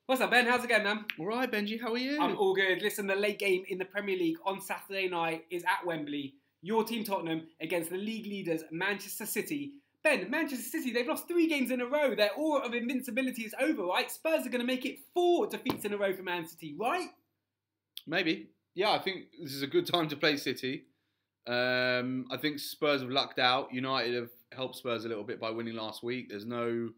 What's up, Ben? How's it going, man? All right, Benji, how are you? I'm all good. Listen, the late game in the Premier League on Saturday night is at Wembley. Your team, Tottenham, against the league leaders, Manchester City. Ben, Manchester City, they've lost 3 games in a row. Their aura of invincibility is over, right? Spurs are going to make it 4 defeats in a row for Man City, right? Maybe. Yeah, I think this is a good time to play City. I think Spurs have lucked out. United have helped Spurs a little bit by winning last week. There's no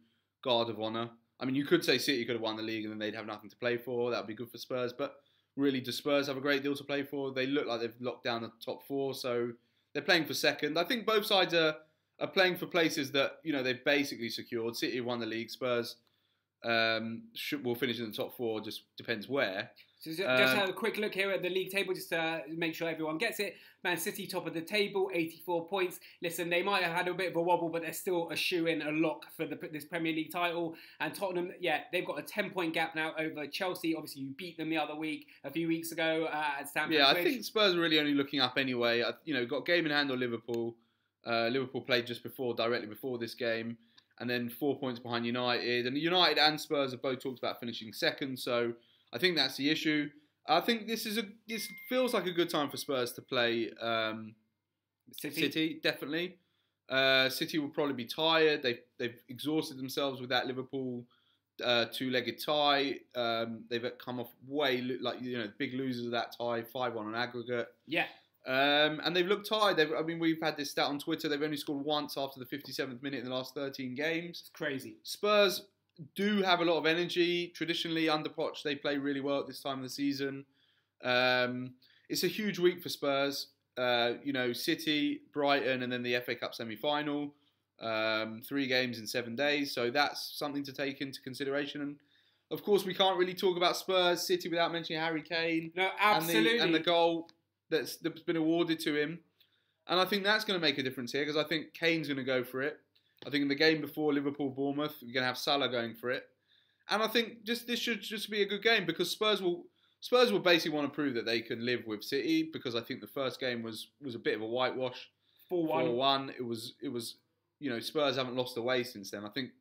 guard of honour. I mean, you could say City could have won the league and then they'd have nothing to play for. That would be good for Spurs. But really, do Spurs have a great deal to play for? They look like they've locked down the top 4, so they're playing for second. I think both sides are playing for places that, they've basically secured. City won the league. Spurs will finish in the top 4, just depends where. So just have a quick look here at the league table, just to make sure everyone gets it. Man City top of the table, 84 points. Listen, they might have had a bit of a wobble, but they're still a shoe-in, a lock for this Premier League title. And Tottenham, yeah, they've got a 10-point gap now over Chelsea. Obviously, you beat them the other week, a few weeks ago at Stamford Bridge. Yeah, I think Spurs are really only looking up anyway. Got game in hand on Liverpool. Liverpool played directly before this game, and then 4 points behind United. And United and Spurs have both talked about finishing second, so I think that's the issue. I think this feels like a good time for Spurs to play City, definitely. City will probably be tired. They've exhausted themselves with that Liverpool 2-legged tie. They've come off big losers of that tie, 5-1 on aggregate. Yeah. And they've looked tired. We've had this stat on Twitter. They've only scored once after the 57th minute in the last 13 games. It's crazy. Spurs do have a lot of energy. Traditionally, under Poch, they play really well at this time of the season. It's a huge week for Spurs. City, Brighton, and then the FA Cup semi-final. 3 games in 7 days. So that's something to take into consideration. And of course, we can't really talk about Spurs City without mentioning Harry Kane. No, absolutely. And the goal that's been awarded to him. And I think that's going to make a difference here because I think Kane's going to go for it. I think in the game before Liverpool-Bournemouth, we're going to have Salah going for it. And I think this should just be a good game because Spurs will basically want to prove that they can live with City because I think the first game was a bit of a whitewash. 4-1. It was Spurs haven't lost away since then. I think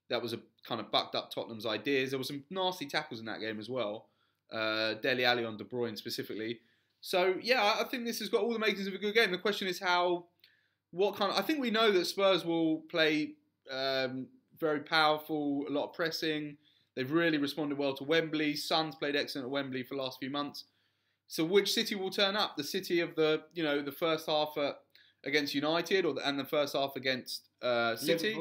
that was a kind of bucked up Tottenham's ideas. There were some nasty tackles in that game as well. Dele Alli on De Bruyne specifically. So yeah, I think this has got all the makings of a good game. The question is I think we know that Spurs will play very powerful, a lot of pressing. They've really responded well to Wembley. Son's played excellent at Wembley for the last few months. So which City will turn up? The City of the first half against United, and the first half against City.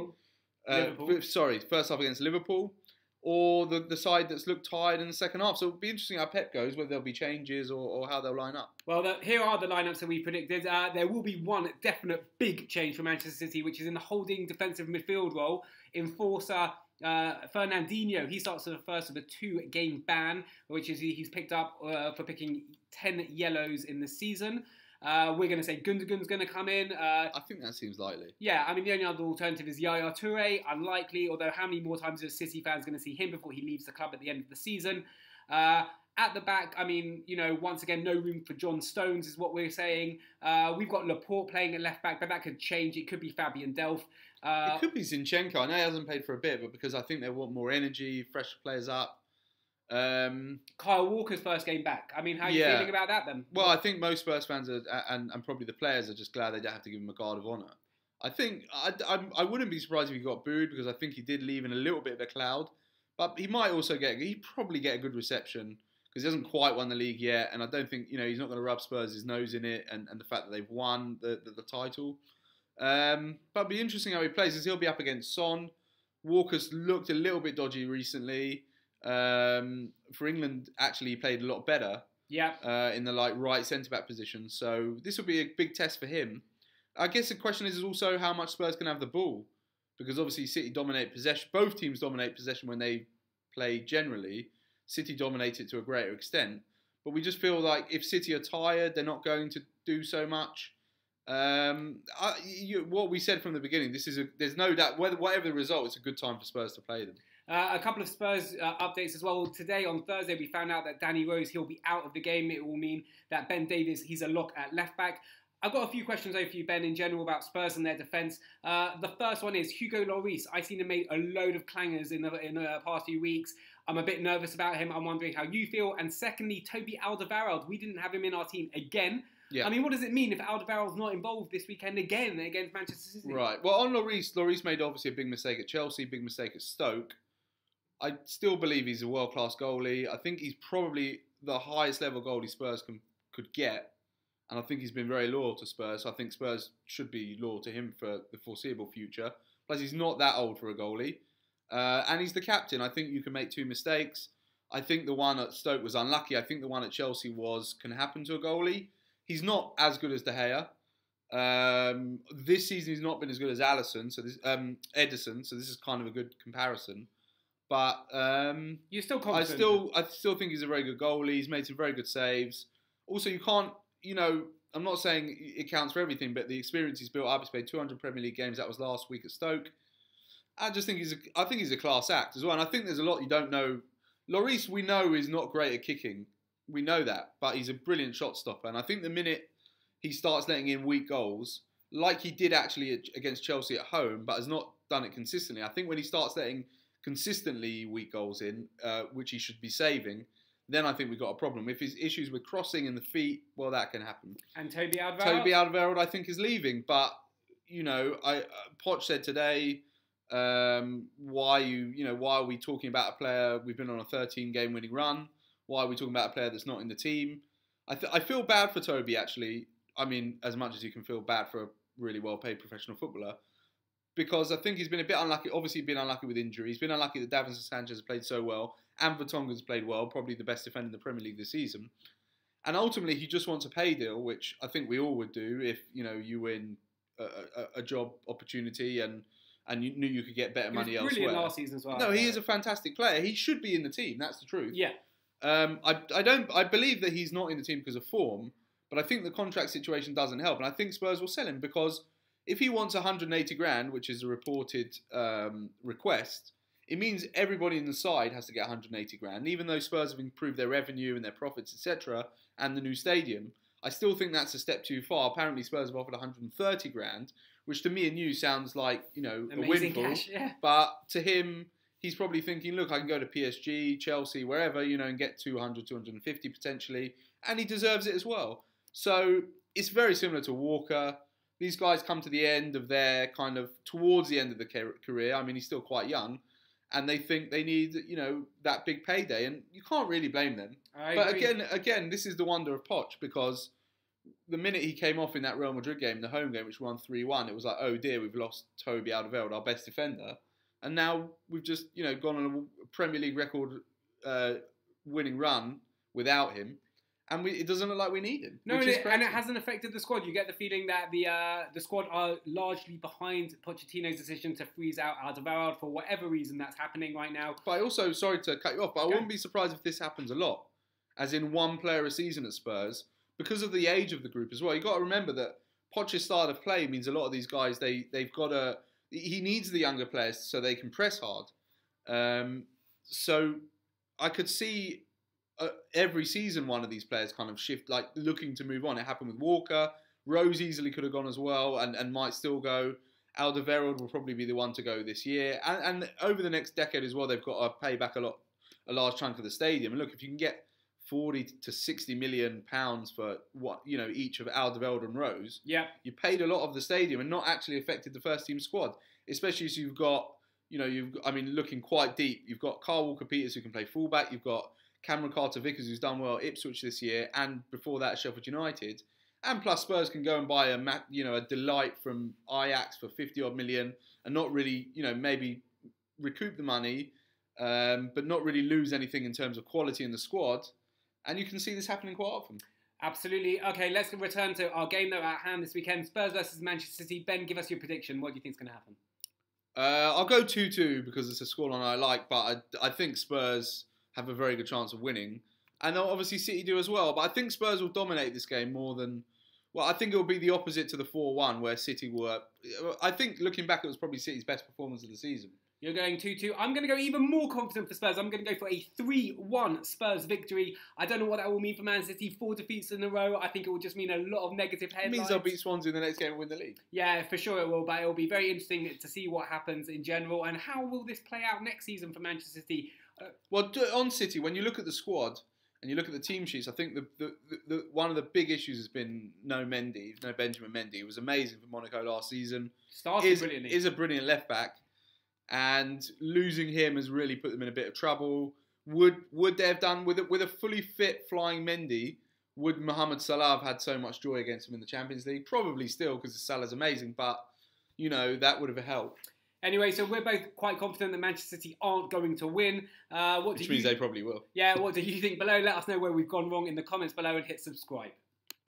Liverpool. First half against Liverpool, or the side that's looked tired in the second half. So it'll be interesting how Pep goes, whether there'll be changes or how they'll line up. Well, here are the lineups that we predicted. There will be one definite big change for Manchester City, which is in the holding defensive midfield role. Enforcer Fernandinho, he starts the first of a 2-game ban, which is he's picked up for picking 10 yellows in the season. We're going to say Gundogan's going to come in. I think that seems likely. Yeah, I mean, the only other alternative is Yaya Toure, unlikely, although how many more times is City fans going to see him before he leaves the club at the end of the season? At the back, I mean, once again, no room for John Stones is what we're saying. We've got Laporte playing at left back, but that could change. It could be Fabian Delph. It could be Zinchenko. I know he hasn't played for a bit, but because I think they want more energy, fresh players up. Kyle Walker's first game back. I mean, how are you feeling about that then? Well, I think most Spurs fans and probably the players are just glad they don't have to give him a guard of honour. I think I wouldn't be surprised if he got booed because I think he did leave in a little bit of a cloud, but he might also he'd probably get a good reception because he hasn't quite won the league yet, and I don't think he's not going to rub Spurs' nose in it and the fact that they've won the title. But it'll be interesting how he plays because he'll be up against Son. Walker's looked a little bit dodgy recently. For England, actually, he played a lot better. Yeah. In the right centre back position. So this will be a big test for him. I guess the question is also how much Spurs can have the ball, because obviously City dominate possession. Both teams dominate possession when they play generally. City dominate it to a greater extent, but we just feel like if City are tired, they're not going to do so much. What we said from the beginning, there's no doubt, whatever the result, it's a good time for Spurs to play them. A couple of Spurs updates as well. Today, on Thursday, we found out that Danny Rose, he'll be out of the game. It will mean that Ben Davies, he's a lock at left back. I've got a few questions over for you, Ben, in general about Spurs and their defence. The first one is Hugo Lloris. I've seen him make a load of clangers in the past few weeks. I'm a bit nervous about him. I'm wondering how you feel. And secondly, Toby Alderweireld. We didn't have him in our team again. Yeah. I mean, what does it mean if Alderweireld's not involved this weekend again against Manchester City? Right. Well, on Lloris made obviously a big mistake at Chelsea, big mistake at Stoke. I still believe he's a world-class goalie. I think he's probably the highest level goalie Spurs could get. And I think he's been very loyal to Spurs. So I think Spurs should be loyal to him for the foreseeable future. Plus, he's not that old for a goalie. And he's the captain. I think you can make 2 mistakes. I think the one at Stoke was unlucky. I think the one at Chelsea can happen to a goalie. He's not as good as De Gea. This season he's not been as good as Ederson, so this is kind of a good comparison. But you're still confident. I still think he's a very good goalie. He's made some very good saves. Also, you can't, I'm not saying it counts for everything, but the experience he's built up. He's played 200 Premier League games. That was last week at Stoke. I just think he's a class act as well. And I think there's a lot you don't know. Lloris, we know, is not great at kicking. We know that, but he's a brilliant shot stopper. And I think the minute he starts letting in weak goals, like he did actually against Chelsea at home, but has not done it consistently. I think when he starts letting consistently weak goals in, which he should be saving, then I think we've got a problem. If his issues with crossing and the feet, well, that can happen. And Toby Alderweireld? Toby Alderweireld, I think, is leaving. But, Poch said today, why are we talking about a player? We've been on a 13-game winning run. Why are we talking about a player that's not in the team? I feel bad for Toby, actually. I mean, as much as you can feel bad for a really well-paid professional footballer. Because I think he's been a bit unlucky. Obviously, been unlucky with injury. He's been unlucky that Davinson Sanchez has played so well. And Vertonghen's played well. Probably the best defender in the Premier League this season. And ultimately, he just wants a pay deal, which I think we all would do if, you win a job opportunity and you knew you could get better money elsewhere. He was brilliant last season as well. No, he is a fantastic player. He should be in the team. That's the truth. Yeah. I believe that he's not in the team because of form, but I think the contract situation doesn't help, and I think Spurs will sell him because if he wants 180 grand, which is a reported request, it means everybody in the side has to get 180 grand. Even though Spurs have improved their revenue and their profits, etc., and the new stadium, I still think that's a step too far. Apparently, Spurs have offered 130 grand, which to me and you sounds like a windfall. Cash, yeah. But to him, he's probably thinking, look, I can go to PSG, Chelsea, wherever, and get 200, 250 potentially. And he deserves it as well. So it's very similar to Walker. These guys come to the end of their towards the end of the career. I mean, he's still quite young. And they think they need, that big payday. And you can't really blame them. But again, this is the wonder of Poch because the minute he came off in that Real Madrid game, the home game, which won 3-1, it was like, oh dear, we've lost Toby Alderweireld, our best defender. And now we've just, gone on a Premier League record winning run without him. And it doesn't look like we need him. No, and it hasn't affected the squad. You get the feeling that the squad are largely behind Pochettino's decision to freeze out Alderweireld for whatever reason that's happening right now. But I also, sorry to cut you off, but I wouldn't be surprised if this happens a lot. As in one player a season at Spurs. Because of the age of the group as well. You've got to remember that Poch's style of play means a lot of these guys, they've got to... He needs the younger players so they can press hard. So I could see every season one of these players kind of shift, like looking to move on. It happened with Walker. Rose easily could have gone as well and might still go. Alderweireld will probably be the one to go this year. And over the next decade as well, they've got to pay back a large chunk of the stadium. And look, if you can get 40 to 60 million pounds for each of Alderweireld and Rose. Yeah, you paid a lot of the stadium and not actually affected the first team squad. Especially as you've got, looking quite deep. You've got Carl Walker-Peters who can play fullback. You've got Cameron Carter-Vickers who's done well at Ipswich this year, and before that Sheffield United. And plus Spurs can go and buy a delight from Ajax for 50 odd million and not really, maybe recoup the money, but not really lose anything in terms of quality in the squad. And you can see this happening quite often. Absolutely. Okay, let's return to our game though at hand this weekend. Spurs versus Manchester City. Ben, give us your prediction. What do you think is going to happen? I'll go 2-2 because it's a scoreline I like, but I think Spurs have a very good chance of winning. And obviously City do as well. But I think Spurs will dominate this game more than... Well, I think it will be the opposite to the 4-1 where City were... I think looking back, it was probably City's best performance of the season. You're going 2-2. I'm going to go even more confident for Spurs. I'm going to go for a 3-1 Spurs victory. I don't know what that will mean for Man City. 4 defeats in a row. I think it will just mean a lot of negative headlines. It means they'll beat Swansea in the next game and win the league. Yeah, for sure it will. But it will be very interesting to see what happens in general. And how will this play out next season for Manchester City? Well, on City, when you look at the squad and you look at the team sheets, I think the one of the big issues has been no Mendy, no Benjamin Mendy. He was amazing for Monaco last season. Started brilliantly. Is a brilliant left back, and losing him has really put them in a bit of trouble. Would they have done with a fully fit flying Mendy? Would Mohamed Salah have had so much joy against him in the Champions League? Probably still, because Salah's amazing, but that would have helped. Anyway, so we're both quite confident that Manchester City aren't going to win. Which means they probably will. Yeah, what do you think below? Let us know where we've gone wrong in the comments below and hit subscribe.